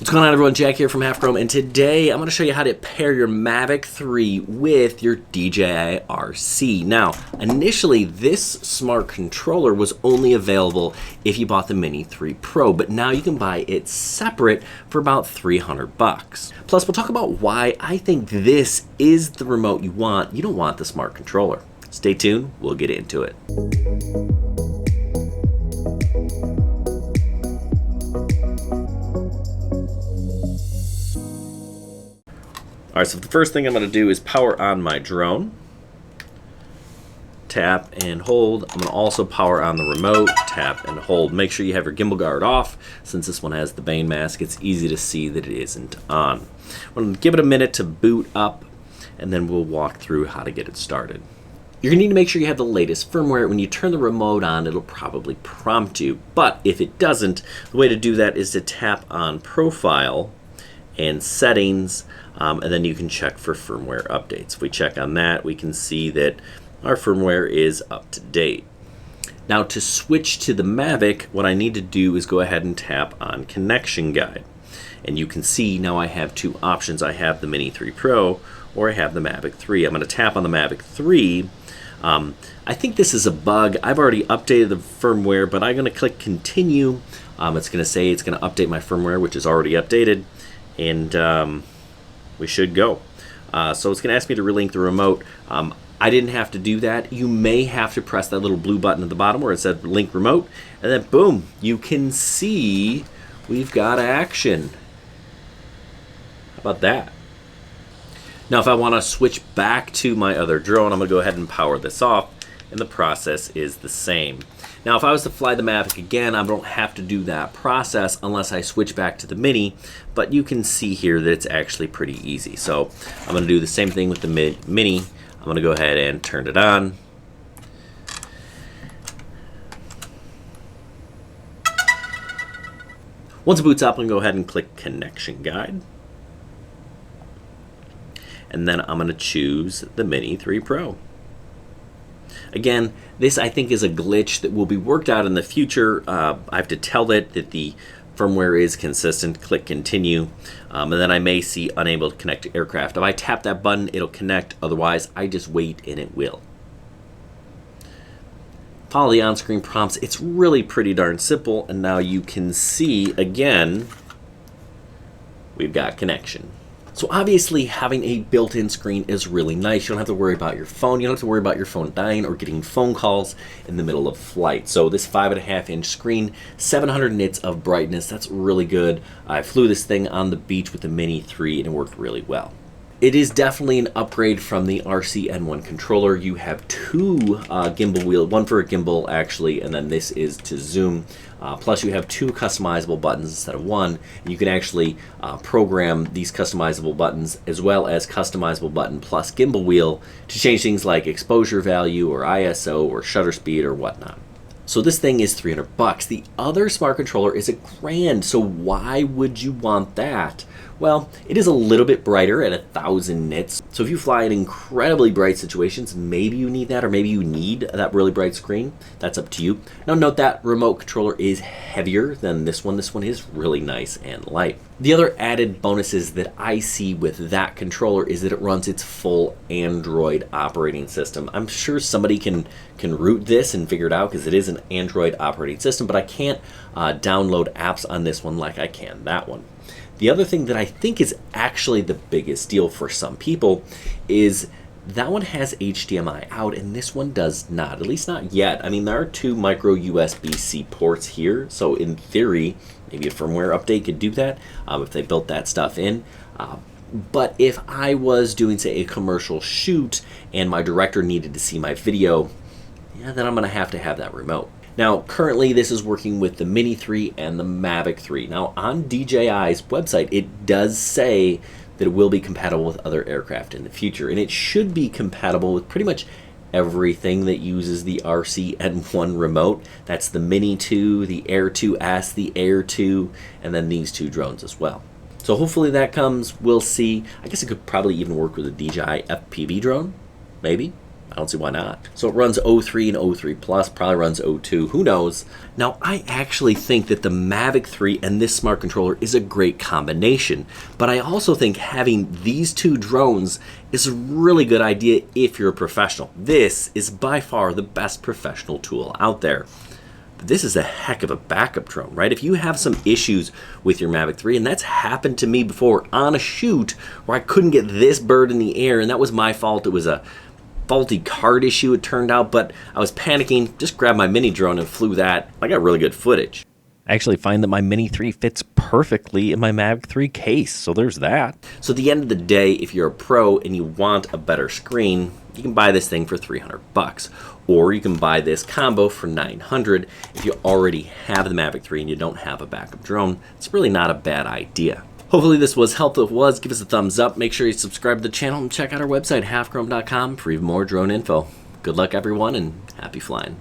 What's going on, everyone? Jack here from Half Chrome, and today I'm going to show you how to pair your Mavic 3 with your DJI RC. Now, initially this smart controller was only available if you bought the Mini 3 Pro, but now you can buy it separate for about $300. Plus, we'll talk about why I think this is the remote you want. You don't want the smart controller. Stay tuned, we'll get into it. Alright, so the first thing I'm going to do is power on my drone. Tap and hold. I'm going to also power on the remote. Tap and hold. Make sure you have your gimbal guard off. Since this one has the Bane mask, it's easy to see that it isn't on. I'm going to give it a minute to boot up, and then we'll walk through how to get it started. You're going to need to make sure you have the latest firmware. When you turn the remote on, it'll probably prompt you. But if it doesn't, the way to do that is to tap on Profile and Settings, and then you can check for firmware updates. If we check on that, we can see that our firmware is up to date. Now, to switch to the Mavic, what I need to do is go ahead and tap on Connection Guide. And you can see now I have two options. I have the Mini 3 Pro, or I have the Mavic 3. I'm going to tap on the Mavic 3. I think this is a bug. I've already updated the firmware, but I'm going to click Continue. It's going to say it's going to update my firmware, which is already updated. And we should go. So it's going to ask me to relink the remote. I didn't have to do that. You may have to press that little blue button at the bottom where it said link remote, and then boom, you can see we've got action. How about that? Now if I want to switch back to my other drone, I'm going to go ahead and power this off, and the process is the same. Now if I was to fly the Mavic again, I don't have to do that process unless I switch back to the Mini, but you can see here that it's actually pretty easy. So I'm going to do the same thing with the Mini. I'm going to go ahead and turn it on. Once it boots up, I'm going to go ahead and click Connection Guide. And then I'm going to choose the Mini 3 Pro. Again, this I think is a glitch that will be worked out in the future. I have to tell it that the firmware is consistent. Click Continue, and then I may see unable to connect to aircraft. If I tap that button, it'll connect. Otherwise, I just wait and it will. Follow the on-screen prompts. It's really pretty darn simple, and now you can see again we've got connection. So obviously having a built-in screen is really nice. You don't have to worry about your phone. You don't have to worry about your phone dying or getting phone calls in the middle of flight. So this 5.5-inch screen, 700 nits of brightness, that's really good. I flew this thing on the beach with the Mini 3 and it worked really well. It is definitely an upgrade from the RC N1 controller. You have two gimbal wheels, one for a gimbal actually, and then this is to zoom. Plus you have two customizable buttons instead of one. You can actually program these customizable buttons as well as customizable button plus gimbal wheel to change things like exposure value or ISO or shutter speed or whatnot. So this thing is $300. The other smart controller is $1,000. So why would you want that? Well, it is a little bit brighter at 1,000 nits. So if you fly in incredibly bright situations, maybe you need that, or maybe you need that really bright screen. That's up to you. Now note that remote controller is heavier than this one. This one is really nice and light. The other added bonuses that I see with that controller is that it runs its full Android operating system. I'm sure somebody can root this and figure it out because it is an Android operating system, but I can't download apps on this one like I can that one. The other thing that I think is actually the biggest deal for some people is that one has HDMI out and this one does not, at least not yet. I mean, there are two micro USB-C ports here, so in theory, maybe a firmware update could do that if they built that stuff in. But if I was doing, say, a commercial shoot and my director needed to see my video, yeah, then I'm going to have that remote. Now, currently this is working with the Mini 3 and the Mavic 3. Now, on DJI's website, it does say that it will be compatible with other aircraft in the future, and it should be compatible with pretty much everything that uses the RC N1 remote. That's the Mini 2, the Air 2S, the Air 2, and then these two drones as well. So hopefully that comes, we'll see. I guess it could probably even work with a DJI FPV drone, maybe. I don't see why not. So it runs O3 and O3 Plus, probably runs O2, who knows. Now, I actually think that the Mavic 3 and this smart controller is a great combination, but I also think having these two drones is a really good idea if you're a professional. This is by far the best professional tool out there. But this is a heck of a backup drone, right? If you have some issues with your Mavic 3, and that's happened to me before on a shoot where I couldn't get this bird in the air, and that was my fault. It was a faulty card issue, it turned out, but I was panicking, just grabbed my mini drone and flew that. I got really good footage. I actually find that my Mini 3 fits perfectly in my Mavic 3 case, so there's that. So at the end of the day, if you're a pro and you want a better screen, you can buy this thing for $300, or you can buy this combo for $900. If you already have the Mavic 3 and you don't have a backup drone, it's really not a bad idea. Hopefully this was helpful. If it was, give us a thumbs up. Make sure you subscribe to the channel and check out our website, halfchrome.com, for even more drone info. Good luck, everyone, and happy flying.